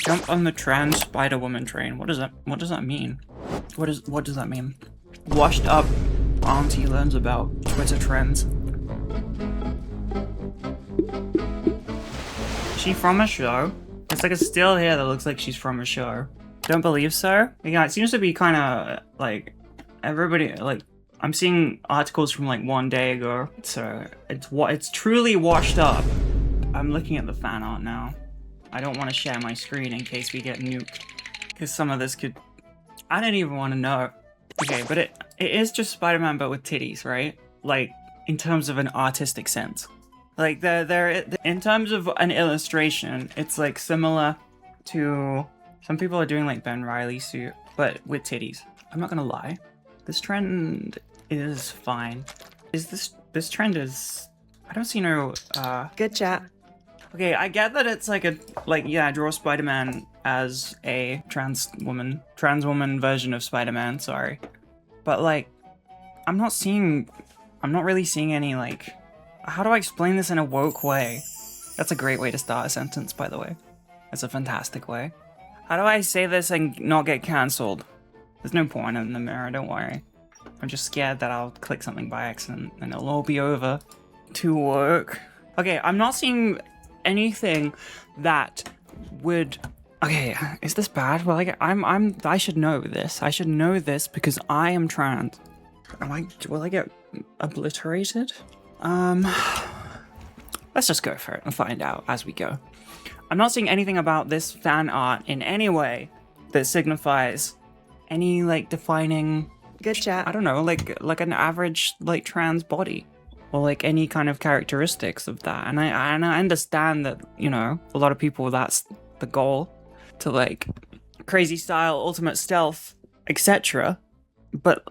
Jump on the trans Spider-Woman train. What does that mean? What does that mean? Washed up auntie learns about Twitter trends. Is she from a show? It's like a still here that looks like she's from a show. Don't believe so? Yeah, it seems to be kind of like everybody, like, I'm seeing articles from like 1 day ago, so it's truly washed up. I'm looking at the fan art now. I don't want to share my screen in case we get nuked, because some of this could, I don't even want to know. Okay, but it is just Spider-Man but with titties, right? Like, in terms of an artistic sense. Like, in terms of an illustration, it's like similar to, some people are doing like Ben Reilly's suit, but with titties. I'm not gonna lie. This trend is fine. This trend is, I don't see no, Good chat. Okay, I get that it's like yeah, draw Spider-Man as a trans woman version of Spider-Man, sorry. But like, I'm not really seeing any like, how do I explain this in a woke way? That's a great way to start a sentence, by the way. That's a fantastic way. How do I say this and not get cancelled? There's no porn in the mirror, don't worry. I'm just scared that I'll click something by accident and it'll all be over. To work. Okay, I'm not seeing anything that would, okay, is this bad? Well, like, I should know this. I should know this because I am trans. Will I get obliterated? Let's just go for it and find out as we go. I'm not seeing anything about this fan art in any way that signifies any, like, defining, Good chat. I don't know, like an average, like, trans body. Or like any kind of characteristics of that. And I understand that, you know, a lot of people, that's the goal, to like crazy style, ultimate stealth, etc. But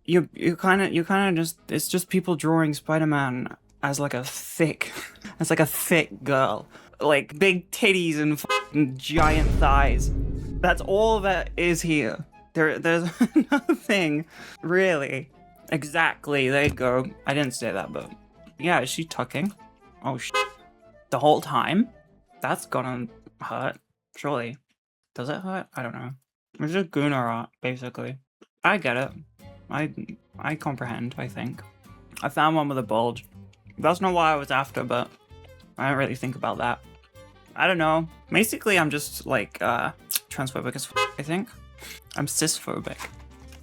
you kind of just, it's just people drawing Spider-Man as like a thick girl, like big titties and fucking giant thighs. That's all that is here. There's nothing really. Exactly, there you go. I didn't say that, but yeah, is she tucking? Oh, the whole time? That's gonna hurt, surely. Does it hurt? I don't know. It's just Gunnar art, basically. I get it. I comprehend, I think. I found one with a bulge. That's not what I was after, but I don't really think about that. I don't know. Basically, I'm just, like, transphobic as I think. I'm cisphobic.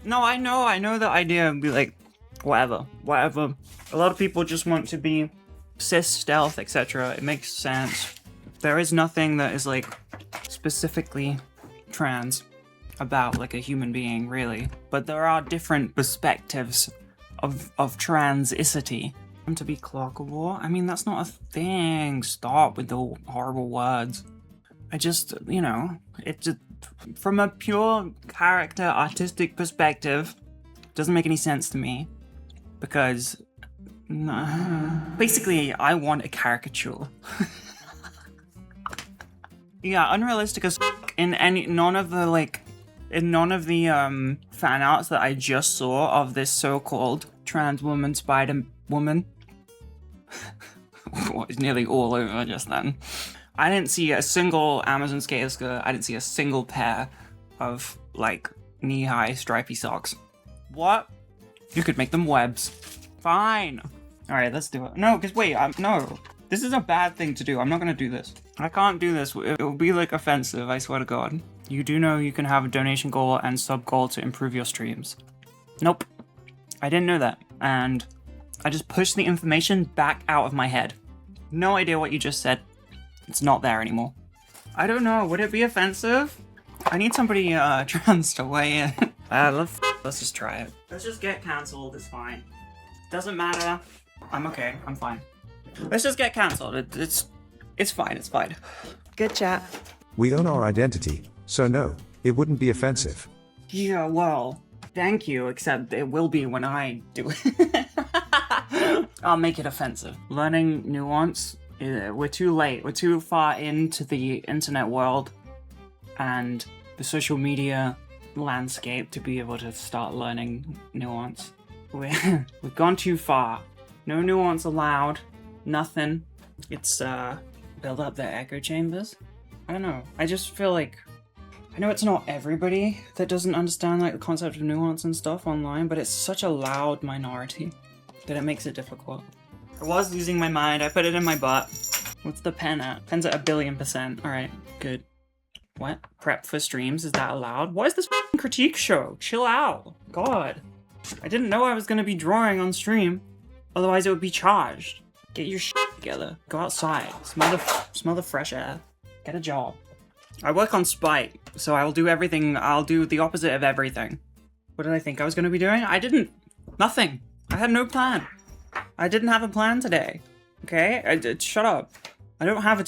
No, I know the idea of be like, whatever. A lot of people just want to be cis, stealth, etc. It makes sense. There is nothing that is like specifically trans about like a human being, really. But there are different perspectives of transicity. To be clockable? I mean, that's not a thing. Stop with the horrible words. I just, you know, it just, from a pure character artistic perspective, doesn't make any sense to me, because basically I want a caricature. Yeah, unrealistic as in none of the fan arts that I just saw of this so-called trans woman Spider-Woman. What is nearly all over just then. I didn't see a single Amazon skater skirt. I didn't see a single pair of, like, knee-high stripy socks. What? You could make them webs. Fine. Alright, let's do it. No, because wait, no. This is a bad thing to do. I'm not gonna do this. I can't do this. It will be, like, offensive, I swear to God. You do know you can have a donation goal and sub goal to improve your streams. Nope. I didn't know that. And I just pushed the information back out of my head. No idea what you just said. It's not there anymore. I don't know, would it be offensive? I need somebody trans to weigh in. Let's just try it. Let's just get cancelled, it's fine. Doesn't matter. I'm okay, I'm fine. Let's just get cancelled. It's fine. Good chat. We own our identity, so no, it wouldn't be offensive. Yeah, well, thank you, except it will be when I do it. I'll make it offensive. Learning nuance, we're too late. We're too far into the internet world and the social media landscape to be able to start learning nuance. We've gone too far. No nuance allowed. Nothing. It's build up their echo chambers. I don't know. I just feel like, I know it's not everybody that doesn't understand like the concept of nuance and stuff online, but it's such a loud minority that it makes it difficult. I was losing my mind. I put it in my butt. What's the pen at? Pen's at 1,000,000,000%. All right, good. What? Prep for streams? Is that allowed? What is this f***ing critique show? Chill out. God. I didn't know I was gonna be drawing on stream. Otherwise it would be charged. Get your shit together. Go outside. Smell the fresh air. Get a job. I work on spite, so I'll do everything. I'll do the opposite of everything. What did I think I was gonna be doing? I didn't. Nothing. I had no plan. I didn't have a plan today. Okay? Shut up. I don't have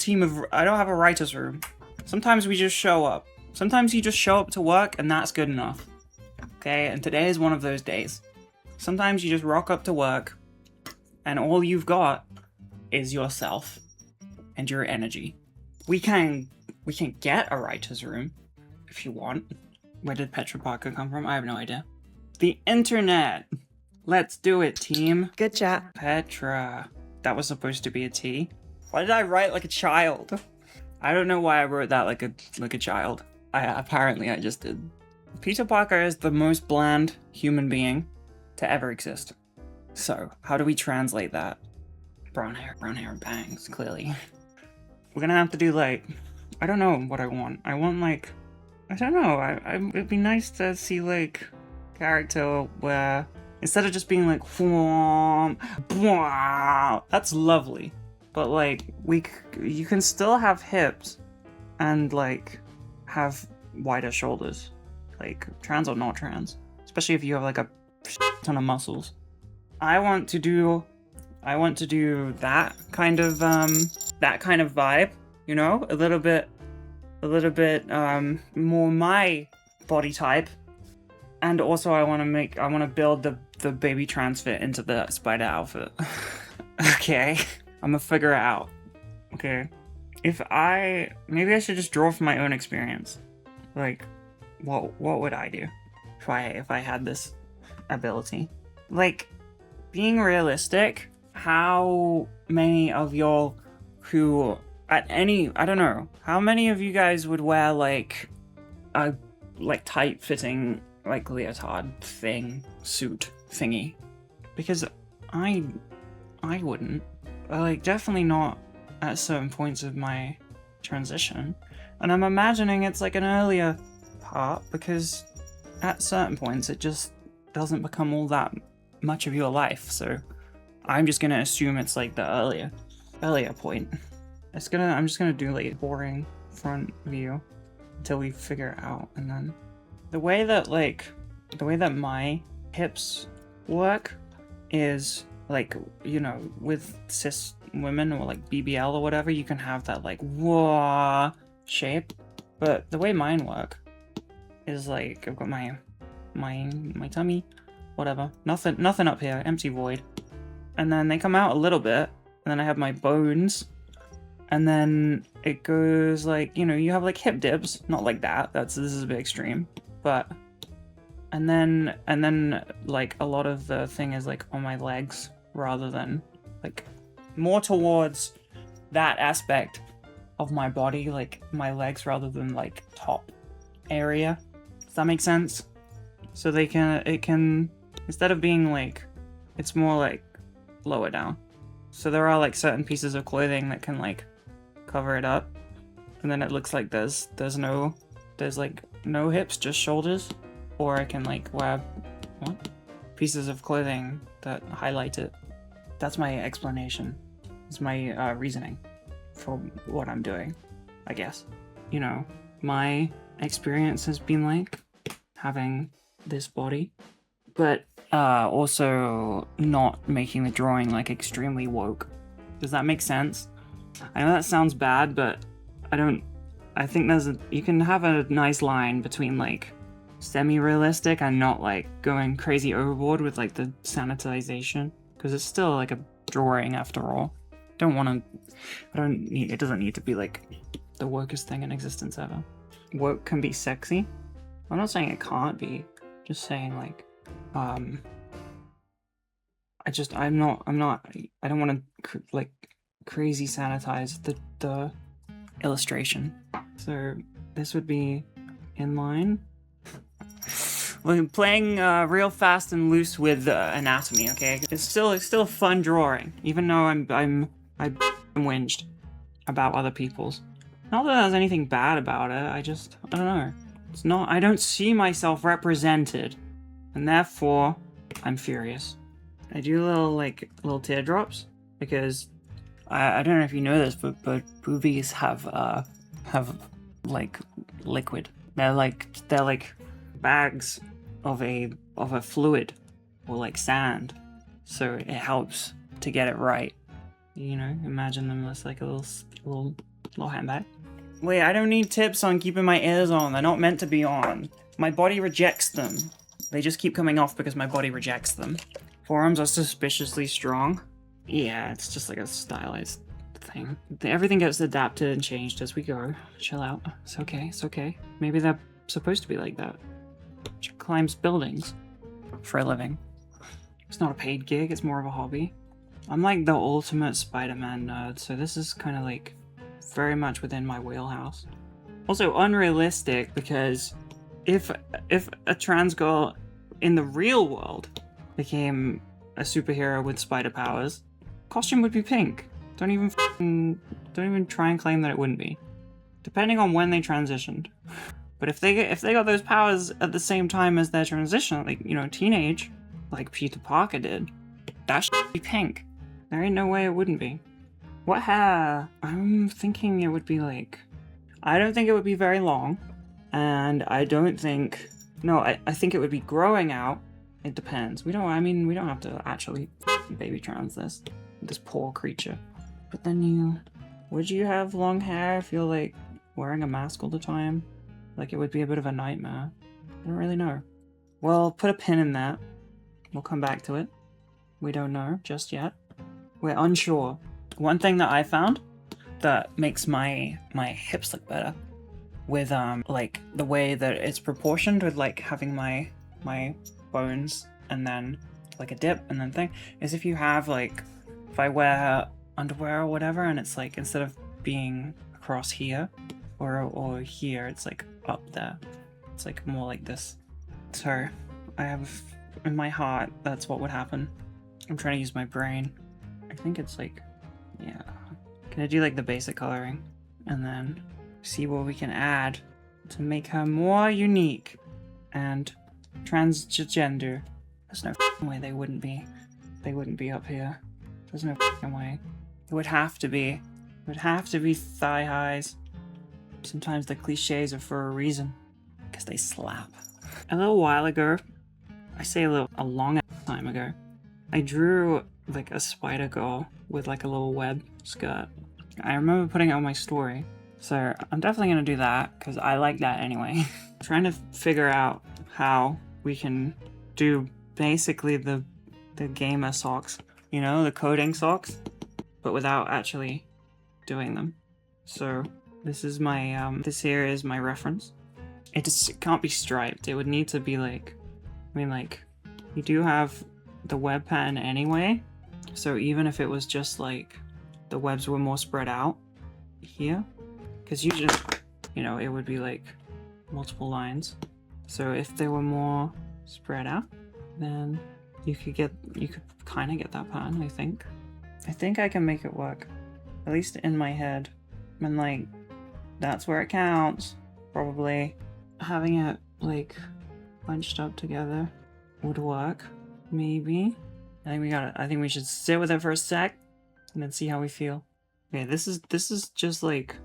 a writer's room. Sometimes we just show up. Sometimes you just show up to work and that's good enough. Okay? And today is one of those days. Sometimes you just rock up to work and all you've got is yourself and your energy. We can get a writer's room if you want. Where did Petra Parker come from? I have no idea. The internet. Let's do it, team. Good chat. Petra. That was supposed to be a T. Why did I write like a child? I don't know why I wrote that like a child. Apparently I just did. Petra Parker is the most bland human being to ever exist. So, how do we translate that? Brown hair and bangs, clearly. We're gonna have to do like, I don't know what I want. I want like, I don't know, it'd be nice to see like character where instead of just being like, that's lovely. But like, you can still have hips and like have wider shoulders, like trans or not trans, especially if you have like a ton of muscles. I want to do that kind of vibe, you know, a little bit more my body type. And also I want to build the baby trans fit into the spider outfit. Okay. I'm gonna figure it out. Okay. Maybe I should just draw from my own experience. Like, what would I do if I had this ability? Like, being realistic, how many of y'all who I don't know, how many of you guys would wear like a tight fitting like leotard suit thingy? Because I wouldn't. Like, definitely not at certain points of my transition. And I'm imagining it's like an earlier part, because at certain points it just doesn't become all that much of your life. So I'm just gonna assume it's like the earlier point. I'm just gonna do like a boring front view until we figure it out. And then the way that my hips work is like, you know, with cis women or like BBL or whatever, you can have that like whoa shape. But the way mine work is like, I've got my tummy, whatever, nothing up here, empty void. And then they come out a little bit, and then I have my bones, and then it goes like, you know, you have like hip dips, not like that. This is a bit extreme, but and then like a lot of the thing is like on my legs rather than like more towards that aspect of my body, like my legs rather than like top area. Does that make sense? So it can instead of being like, it's more like lower down. So there are like certain pieces of clothing that can like cover it up, and then it looks like there's like no hips, just shoulders. Or I can like wear pieces of clothing that highlight it. That's my explanation. It's my reasoning for what I'm doing, I guess. You know, my experience has been like having this body, but also not making the drawing like extremely woke. Does that make sense? I know that sounds bad, but I think you can have a nice line between like semi-realistic and not like going crazy overboard with like the sanitization, because it's still like a drawing after all. It doesn't need to be like the wokest thing in existence ever. Woke can be sexy. I'm not saying it can't be, just saying like I don't want to like crazy sanitize the illustration. So this would be in line. We're playing real fast and loose with anatomy, okay? It's still a fun drawing, even though I'm whinged about other people's. Not that there's anything bad about it. I don't know. It's not. I don't see myself represented, and therefore I'm furious. I do little teardrops because I don't know if you know this, but boobies have like liquid. They're like bags of a fluid or like sand, so it helps to get it right. You know, imagine them as like a little handbag. Wait, I don't need tips on keeping my ears on. They're not meant to be on. My body rejects them. They just keep coming off because my body rejects them. Forearms are suspiciously strong. Yeah, it's just like a stylized thing. Everything gets adapted and changed as we go. Chill out. It's okay. It's okay. Maybe they're supposed to be like that. She climbs buildings for a living. It's not a paid gig. It's more of a hobby. I'm like the ultimate Spider-Man nerd, so this is kind of like very much within my wheelhouse. Also unrealistic because if a trans girl in the real world became a superhero with spider powers, costume would be pink. Don't even try and claim that it wouldn't be. Depending on when they transitioned. But if they got those powers at the same time as their transition, like, you know, teenage, like Peter Parker did, that should be pink. There ain't no way it wouldn't be. What hair? I'm thinking it would be like... I don't think it would be very long. And I don't think... No, I think it would be growing out. It depends. We don't have to actually baby trans this poor creature. But then would you have long hair if you're like wearing a mask all the time? Like it would be a bit of a nightmare. I don't really know. Well, put a pin in that. We'll come back to it. We don't know just yet. We're unsure. One thing that I found that makes my hips look better with like the way that it's proportioned with like having my bones and then like a dip and then thing is if you have like if I wear underwear or whatever and it's like instead of being across here or here, it's like up there. It's like more like this. So I have in my heart that's what would happen. I'm trying to use my brain. I think it's like, yeah. Can I do like the basic coloring and then see what we can add to make her more unique and transgender? There's no way they wouldn't be up here. There's no way. It would have to be. It would have to be thigh highs. Sometimes the cliches are for a reason. Because they slap. A little while ago, a long time ago, I drew like a spider girl with like a little web skirt. I remember putting it on my story. So I'm definitely going to do that because I like that anyway. Trying to figure out how we can do basically the gamer socks, you know, the coding socks, but without actually doing them. So this is my, this here is my reference. It can't be striped. It would need to be like, you do have the web pattern anyway. So even if it was just like the webs were more spread out here, because usually, you know, it would be like multiple lines. So if they were more spread out, then you could kind of get that pattern, I think. I think I can make it work, at least in my head. And like, that's where it counts. Probably having it like bunched up together would work, maybe. I think we should sit with it for a sec and then see how we feel. Okay, this is just like,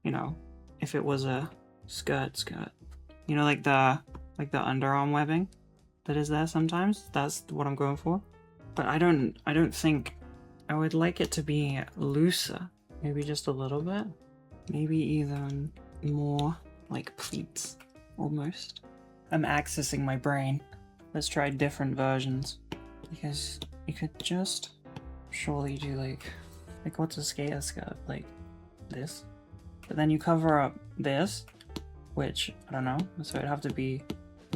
you know, if it was a skirt. You know, like the underarm webbing that is there sometimes. That's what I'm going for. But I don't think I would like it to be looser. Maybe just a little bit. Maybe even more like pleats, almost. I'm accessing my brain. Let's try different versions. Because you could just surely do like what's a skater skirt? Like this. But then you cover up this, which, I don't know, so it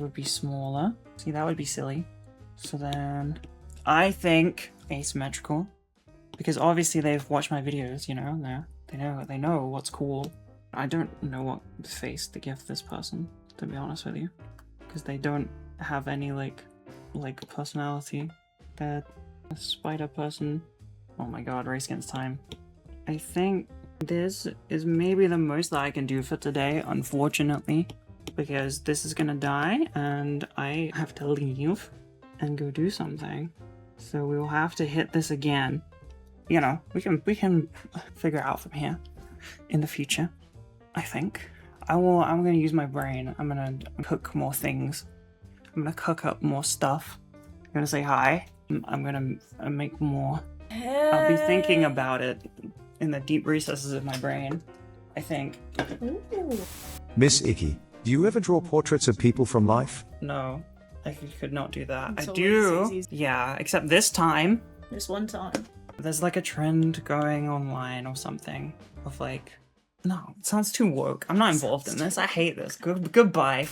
would be smaller. See, that would be silly. So then, I think asymmetrical. Because obviously they've watched my videos, you know, they know what's cool. I don't know what face to give this person, to be honest with you, because they don't have any like personality. They're a spider person. Oh my god, race against time. I think this is maybe the most that I can do for today, unfortunately, because this is gonna die and I have to leave and go do something. So we will have to hit this again. You know, we can figure out from here in the future, I think. I'm gonna use my brain. I'm gonna cook more things. I'm gonna cook up more stuff. I'm gonna say hi. I'm gonna make more. I'll be thinking about it in the deep recesses of my brain, I think. Ooh. Miss Icky, do you ever draw portraits of people from life? No, I could not do that. It's I always do. easy. Yeah, except this time, Just one time. there's like a trend going online or something of like, no, it sounds too woke. I'm not involved in this. I hate this. Goodbye.